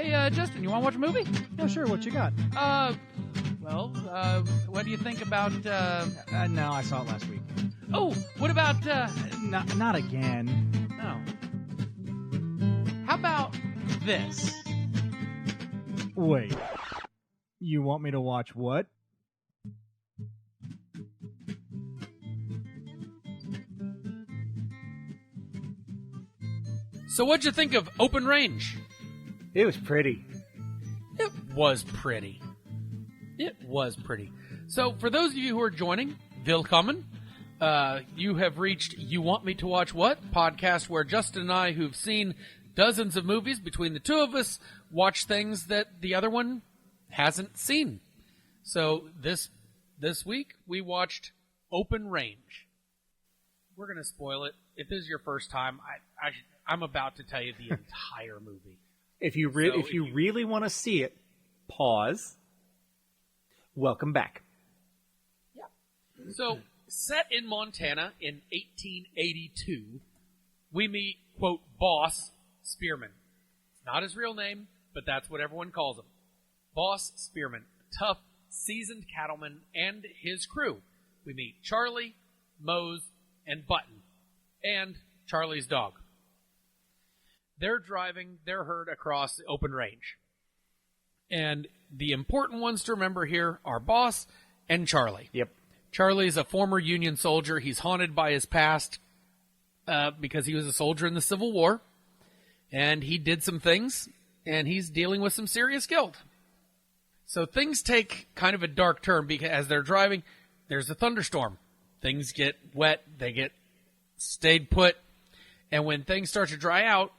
Hey, Justin, you want to watch a movie? Yeah, sure. What you got? What do you think about, No, I saw it last week. Oh, what about, Not again. No. How about this? Wait. You want me to watch what? So what'd you think of Open Range? It was pretty. It was pretty. It was pretty. So, for those of you who are joining, willkommen. You have reached You Want Me to Watch What? Podcast where Justin and I, who've seen dozens of movies between the two of us, watch things that the other one hasn't seen. So, this week, we watched Open Range. We're going to spoil it. If this is your first time, I'm about to tell you the entire movie. If you really want to see it, pause. Welcome back. Yeah. So, set in Montana in 1882, we meet, quote, Boss Spearman. It's not his real name, but that's what everyone calls him. Boss Spearman, a tough, seasoned cattleman, and his crew. We meet Charlie, Mose, and Button, and Charlie's dog. They're driving their herd across the open range. And the important ones to remember here are Boss and Charlie. Yep. Charlie's a former Union soldier. He's haunted by his past because he was a soldier in the Civil War. And he did some things, and he's dealing with some serious guilt. So things take kind of a dark turn because as they're driving, there's a thunderstorm. Things get wet. They get stayed put. And when things start to dry out,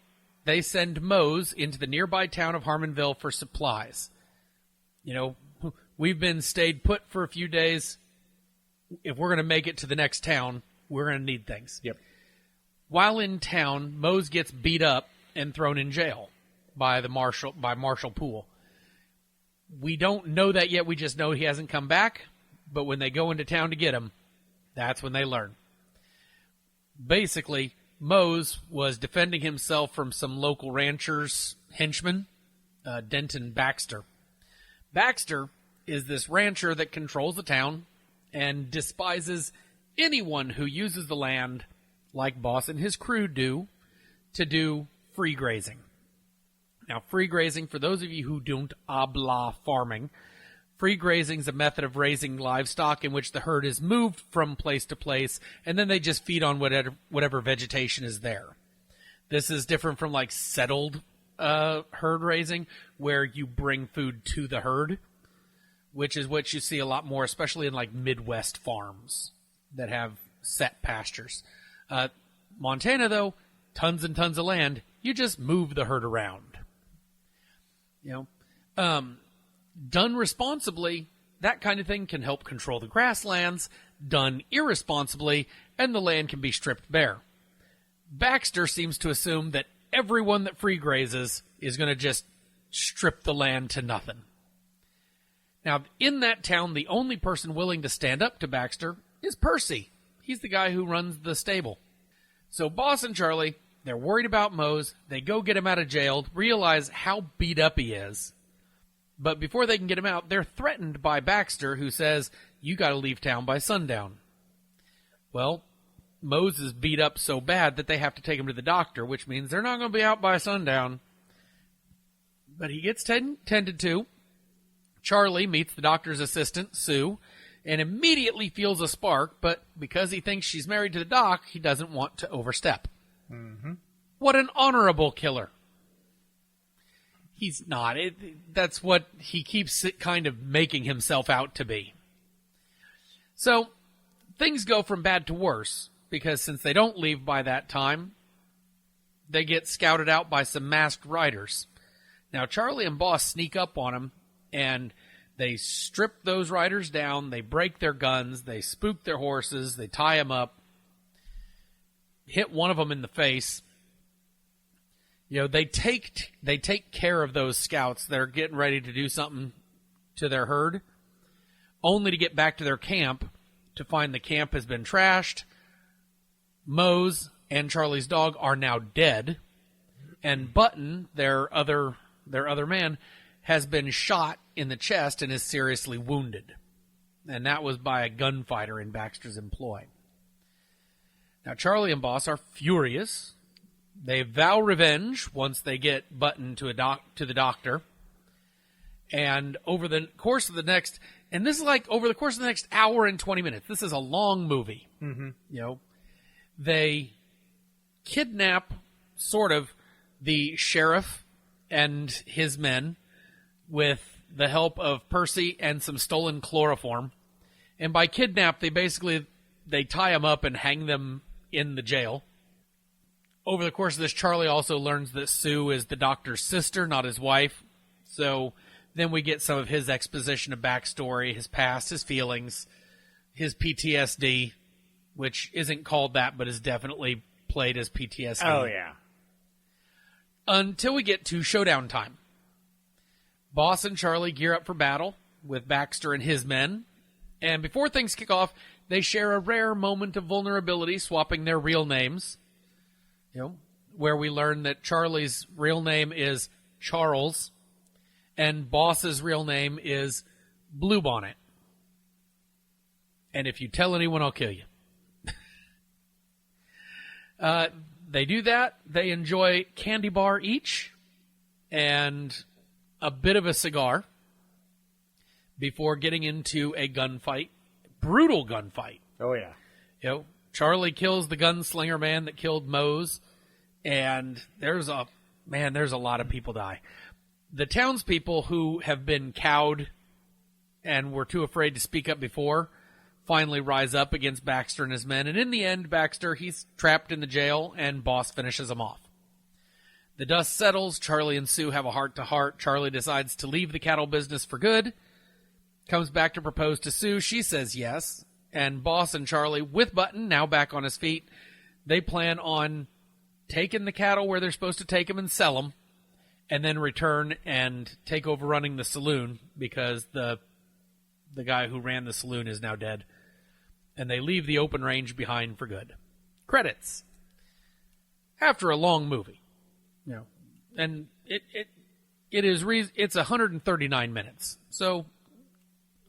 they send Mose into the nearby town of Harmonville for supplies. You know, we've been stayed put for a few days. If we're going to make it to the next town, we're going to need things. Yep. While in town, Mose gets beat up and thrown in jail by Marshal Poole. We don't know that yet. We just know he hasn't come back. But when they go into town to get him, that's when they learn. Basically, Mose was defending himself from some local ranchers' henchmen, Denton Baxter. Baxter is this rancher that controls the town and despises anyone who uses the land, like Boss and his crew do, to do free grazing. Now, free grazing, for those of you who don't habla farming, free grazing is a method of raising livestock in which the herd is moved from place to place, and then they just feed on whatever vegetation is there. This is different from like settled herd raising, where you bring food to the herd, which is what you see a lot more, especially in like Midwest farms that have set pastures. Montana, though, tons and tons of land. You just move the herd around. You know, done responsibly, that kind of thing can help control the grasslands. Done irresponsibly, and the land can be stripped bare. Baxter seems to assume that everyone that free grazes is going to just strip the land to nothing. Now, in that town, the only person willing to stand up to Baxter is Percy. He's the guy who runs the stable. So Boss and Charlie, they're worried about Mose. They go get him out of jail, realize how beat up he is. But before they can get him out, they're threatened by Baxter, who says, you got to leave town by sundown. Well, Mose is beat up so bad that they have to take him to the doctor, which means they're not going to be out by sundown. But he gets tended to. Charlie meets the doctor's assistant, Sue, and immediately feels a spark, but because he thinks she's married to the doc, he doesn't want to overstep. Mm-hmm. What an honorable killer. He's not. That's what he keeps kind of making himself out to be. So, things go from bad to worse, because since they don't leave by that time, they get scouted out by some masked riders. Now, Charlie and Boss sneak up on them, and they strip those riders down, they break their guns, they spook their horses, they tie them up, hit one of them in the face. You know, they take care of those scouts that are getting ready to do something to their herd, only to get back to their camp to find the camp has been trashed. Mose and Charlie's dog are now dead, and Button, their other their other man, has been shot in the chest and is seriously wounded. And that was by a gunfighter in Baxter's employ. Now, Charlie and Boss are furious. They vow revenge once they get Button to the doctor. And over the course of the next, and this is like over the course of the next hour and 20 minutes. This is a long movie. Mm-hmm. You know, they kidnap, sort of, the sheriff and his men with the help of Percy and some stolen chloroform. And by kidnap, they tie them up and hang them in the jail. Over the course of this, Charlie also learns that Sue is the doctor's sister, not his wife. So then we get some of his exposition of backstory, his past, his feelings, his PTSD, which isn't called that, but is definitely played as PTSD. Oh, yeah. Until we get to showdown time. Boss and Charlie gear up for battle with Baxter and his men. And before things kick off, they share a rare moment of vulnerability, swapping their real names. You know, where we learn that Charlie's real name is Charles, and Boss's real name is Bluebonnet. And if you tell anyone, I'll kill you. They do that. They enjoy candy bar each and a bit of a cigar before getting into a gunfight. Brutal gunfight. Oh, yeah. You know, Charlie kills the gunslinger man that killed Mose, and there's a lot of people die. The townspeople who have been cowed and were too afraid to speak up before finally rise up against Baxter and his men, and in the end, Baxter, he's trapped in the jail, and Boss finishes him off. The dust settles. Charlie and Sue have a heart-to-heart. Charlie decides to leave the cattle business for good, comes back to propose to Sue. She says yes. And Boss and Charlie, with Button now back on his feet, they plan on taking the cattle where they're supposed to take them and sell them, and then return and take over running the saloon because the guy who ran the saloon is now dead. And they leave the open range behind for good. Credits. After a long movie, you know, and it's 139 minutes, so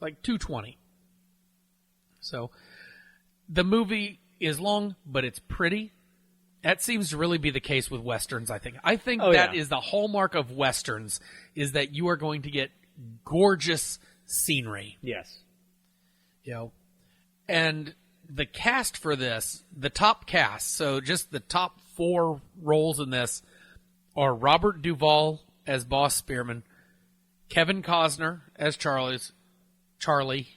like 220. So, the movie is long, but it's pretty. That seems to really be the case with Westerns, I think. I think that is the hallmark of Westerns, is that you are going to get gorgeous scenery. Yes. You know, and the cast for this, the top cast, so just the top 4 roles in this, are Robert Duvall as Boss Spearman, Kevin Costner as Charlie,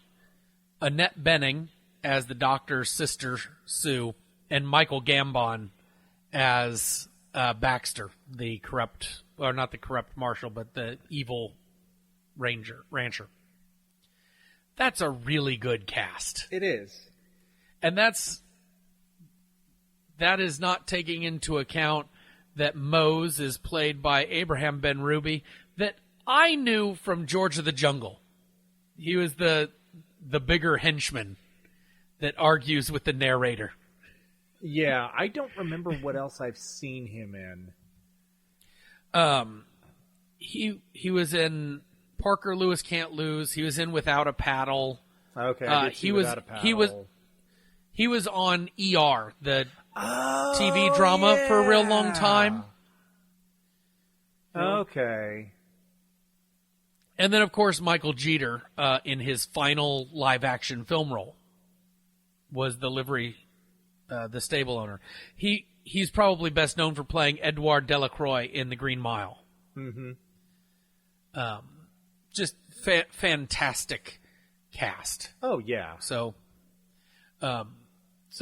Annette Bening as the doctor's sister, Sue, and Michael Gambon as Baxter, the corrupt, or not the corrupt marshal, but the evil rancher. That's a really good cast. It is. And that is not taking into account that Mose is played by Abraham Ben Ruby, that I knew from George of the Jungle. He was the bigger henchman that argues with the narrator. Yeah, I don't remember what else I've seen him in. He was in Parker Lewis Can't Lose. He was in Without a Paddle. Okay, I did see Without a Paddle. He was on ER, the TV drama, for a real long time. Okay. And then, of course, Michael Jeter, in his final live-action film role, was the stable owner. He's probably best known for playing Edouard Delacroix in The Green Mile. Mm-hmm. Just fantastic cast. Oh, yeah. So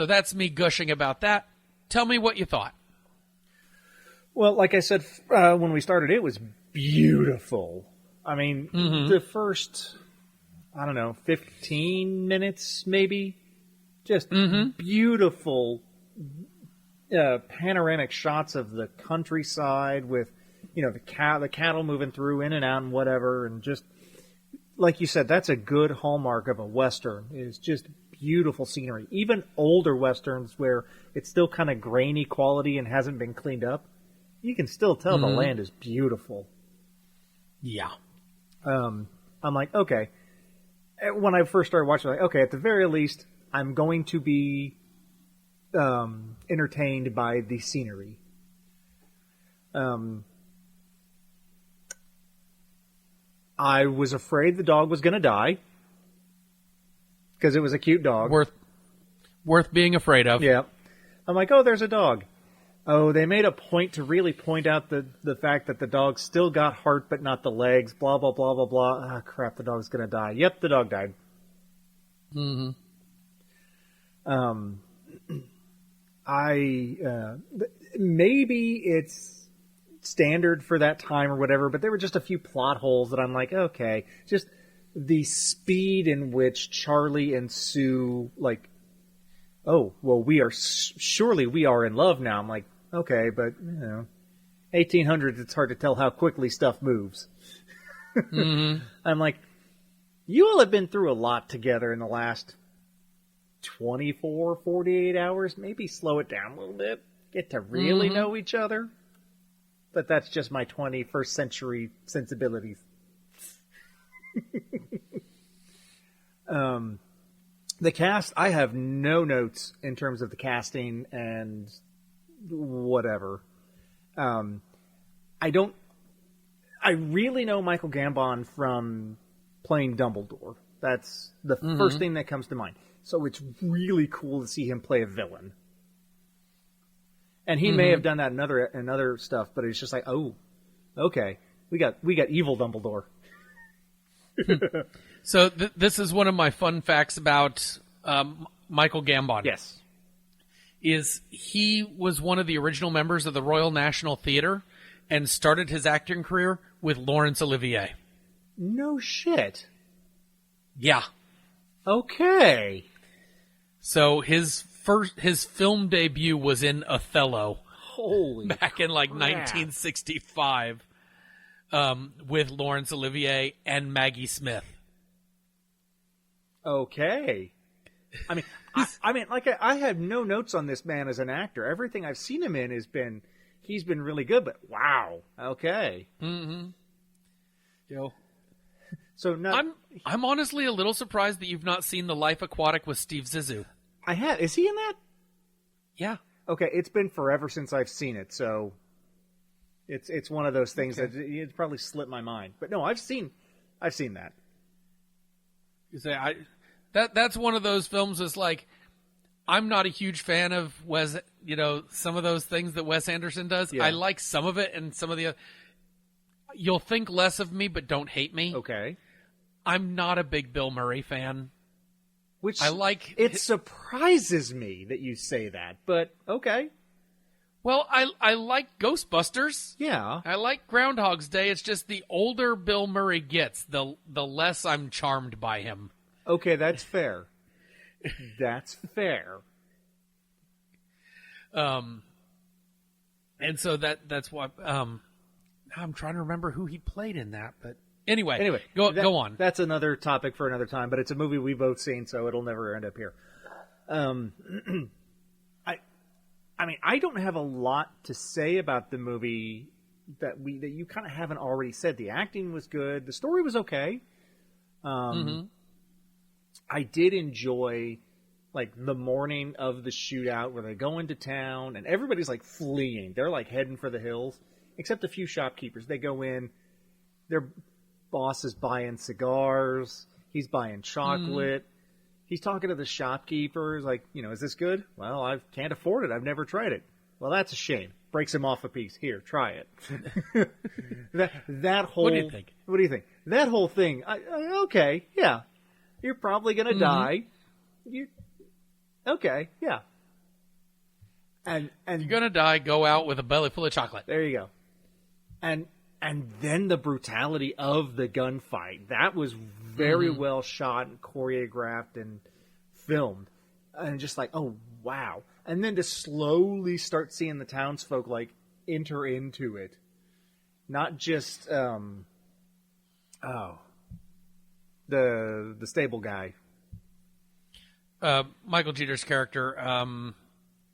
that's me gushing about that. Tell me what you thought. Well, like I said when we started, it was beautiful. I mean, the first, 15 minutes maybe, just beautiful panoramic shots of the countryside with, the cattle moving through, in and out and whatever, and just, like you said, that's a good hallmark of a Western, is just beautiful scenery. Even older Westerns where it's still kind of grainy quality and hasn't been cleaned up, you can still tell the land is beautiful. Yeah. I'm like, okay. When I first started watching, like, okay, at the very least, I'm going to be entertained by the scenery. I was afraid the dog was going to die because it was a cute dog. Worth being afraid of. Yeah. I'm like, oh, there's a dog. Oh, they made a point to really point out the fact that the dog still got heart but not the legs, blah, blah, blah, blah, blah. Ah, crap, the dog's going to die. Yep, the dog died. Mm-hmm. Maybe it's standard for that time or whatever, but there were just a few plot holes that I'm like, okay, just the speed in which Charlie and Sue, like, oh, well, surely we are in love now. I'm like, okay, but, 1800s, it's hard to tell how quickly stuff moves. Mm-hmm. I'm like, you all have been through a lot together in the last 24, 48 hours. Maybe slow it down a little bit. Get to really know each other. But that's just my 21st century sensibilities. The cast, I have no notes in terms of the casting and whatever. I really know Michael Gambon from playing Dumbledore. That's the first thing that comes to mind. So it's really cool to see him play a villain. And he may have done that in other stuff, but it's just like, oh, okay, we got evil Dumbledore. So this is one of my fun facts about Michael Gambon. Yes. Is he was one of the original members of the Royal National Theatre and started his acting career with Laurence Olivier. No shit. Yeah. Okay. So his film debut was in Othello. Holy back in like crap. 1965 with Laurence Olivier and Maggie Smith. Okay. I mean, I have no notes on this man as an actor. Everything I've seen him in he's been really good. But wow, okay. Mm-hmm. So I'm honestly a little surprised that you've not seen The Life Aquatic with Steve Zissou. I have. Is he in that? Yeah. Okay, it's been forever since I've seen it, so it's one of those things that it's probably slipped my mind. But no, I've seen that. You say that's one of those films that's like, I'm not a huge fan of some of those things that Wes Anderson does. Yeah. I like some of it, and some of the you'll think less of me, but don't hate me. Okay. I'm not a big Bill Murray fan. Which I like. It surprises me that you say that, but okay. Well, I like Ghostbusters. Yeah. I like Groundhog's Day. It's just the older Bill Murray gets, the less I'm charmed by him. Okay, that's fair. That's fair. And so that's why I'm trying to remember who he played in that, but anyway, go on. That's another topic for another time, but it's a movie we've both seen, so it'll never end up here. I mean, I don't have a lot to say about the movie that you kind of haven't already said. The acting was good. The story was okay. I did enjoy like the morning of the shootout where they go into town and everybody's like fleeing. They're like heading for the hills, except a few shopkeepers. They go in. Their boss is buying cigars. He's buying chocolate. He's talking to the shopkeepers, like, is this good? Well, I can't afford it. I've never tried it. Well, that's a shame. Breaks him off a piece. Here, try it. that whole. What do you think? What do you think? That whole thing. Okay, yeah. You're probably gonna die. Okay, yeah. And you're gonna die. Go out with a belly full of chocolate. There you go. And then the brutality of the gunfight. That was very well shot and choreographed and filmed. And just like, oh, wow. And then to slowly start seeing the townsfolk, like, enter into it. Not just, the stable guy. Michael Jeter's character,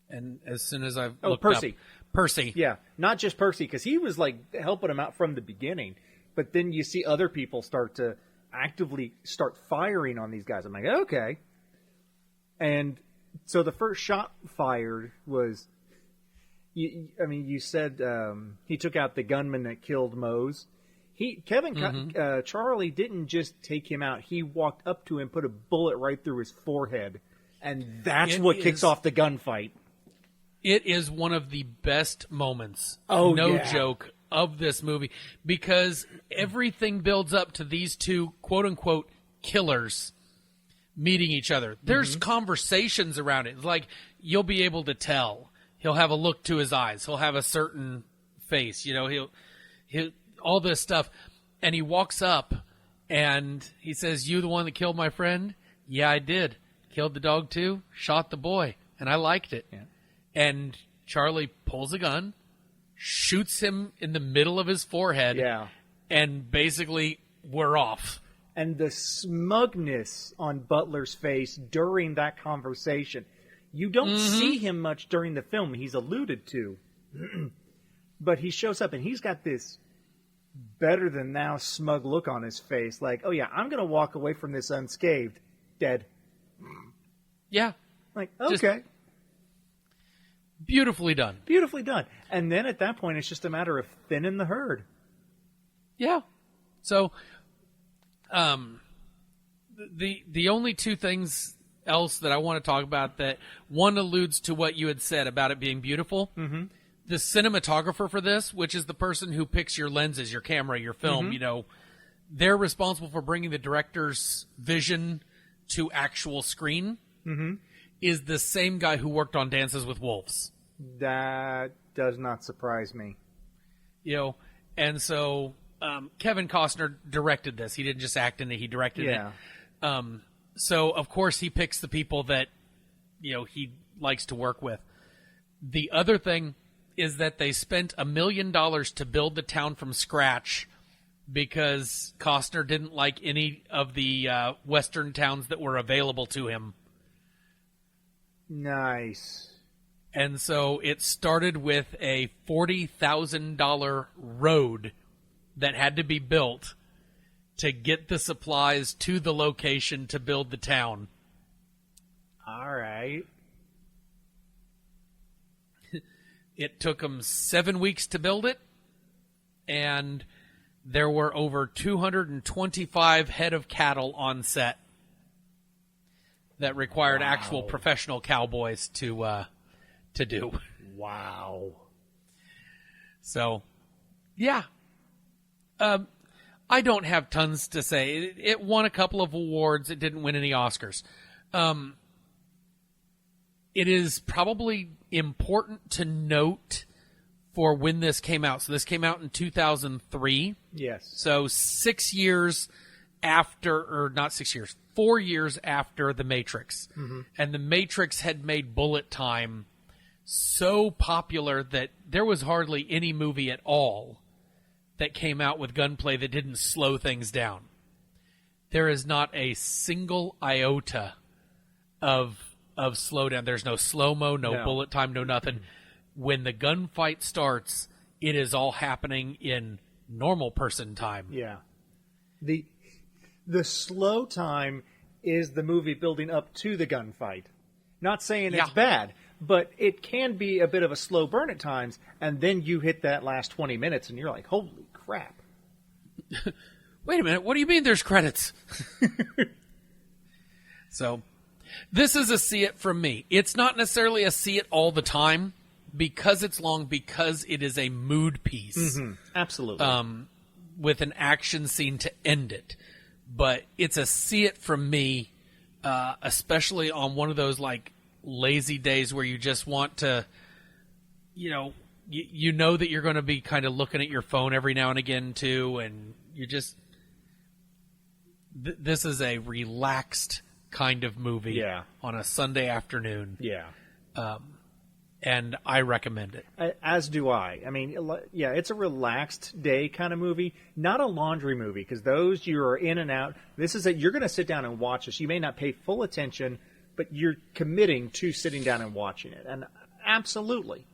and as soon as I've looked Percy. Percy. Yeah, not just Percy, because he was, like, helping him out from the beginning. But then you see other people start to actively start firing on these guys. I'm like, okay. And so the first shot fired was, you said he took out the gunman that killed Mose. Charlie didn't just take him out. He walked up to him, put a bullet right through his forehead, and that's what kicks off the gunfight. It is one of the best moments, joke, of this movie, because everything builds up to these two quote-unquote killers meeting each other. There's conversations around it. It's like, you'll be able to tell. He'll have a look to his eyes. He'll have a certain face. He'll all this stuff. And he walks up and he says, "You the one that killed my friend?" "Yeah, I did. Killed the dog too. Shot the boy. And I liked it." Yeah. And Charlie pulls a gun, shoots him in the middle of his forehead. Yeah. And basically, we're off. And the smugness on Butler's face during that conversation. You don't see him much during the film. He's alluded to. But he shows up and he's got this better than thou smug look on his face. Like, oh yeah, I'm going to walk away from this unscathed. Dead. Yeah. Like, okay. Just beautifully done. Beautifully done. And then at that point, it's just a matter of thinning the herd. Yeah. So, the only two things else that I want to talk about, that one alludes to what you had said about it being beautiful. Mm-hmm. The cinematographer for this, which is the person who picks your lenses, your camera, your film, they're responsible for bringing the director's vision to actual screen, is the same guy who worked on Dances with Wolves. That does not surprise me. And so Kevin Costner directed this. He didn't just act in it, he directed it. So, of course, he picks the people that, he likes to work with. The other thing is that they spent $1 million to build the town from scratch because Costner didn't like any of the Western towns that were available to him. Nice. And so it started with a $40,000 road that had to be built to get the supplies to the location to build the town. All right. It took them 7 weeks to build it, and there were over 225 head of cattle on set that required actual professional cowboys to do. Wow. So, yeah. I don't have tons to say. It won a couple of awards. It didn't win any Oscars. It is probably important to note for when this came out. So this came out in 2003. Yes. So 6 years after, or not 6 years, 4 years after The Matrix. Mm-hmm. And The Matrix had made bullet time so popular that there was hardly any movie at all that came out with gunplay that didn't slow things down. There is not a single iota of slowdown. There's no slow-mo, no bullet time, no nothing. When the gunfight starts, it is all happening in normal person time. Yeah. The slow time is the movie building up to the gunfight. Not saying it's bad, but it can be a bit of a slow burn at times, and then you hit that last 20 minutes and you're like, holy crap. Wait a minute, what do you mean there's credits? So, this is a see it from me. It's not necessarily a see it all the time because it's long, because it is a mood piece. Mm-hmm. Absolutely. With an action scene to end it. But it's a see it from me, especially on one of those like lazy days where you just want to, you know that you're going to be kind of looking at your phone every now and again too, and you just this is a relaxed kind of movie on a Sunday afternoon. Yeah. And I recommend it. As do I. I mean, it's a relaxed day kind of movie, not a laundry movie, because those you are in and out. This is you're going to sit down and watch this. You may not pay full attention, but you're committing to sitting down and watching it. And absolutely.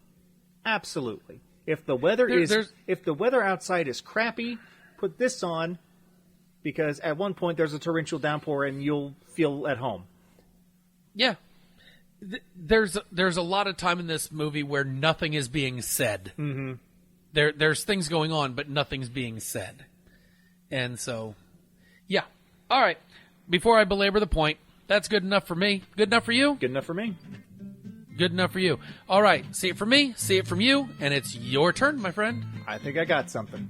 If the weather if the weather outside is crappy put this on because at one point there's a torrential downpour and you'll feel at home. Yeah. There's a lot of time in this movie where nothing is being said. Mm-hmm. There's things going on, but nothing's being said. And so, yeah. All right. Before I belabor the point, that's good enough for me. Good enough for you? Good enough for me. Good enough for you. All right. See it from me, see it from you, and it's your turn, my friend. I think I got something.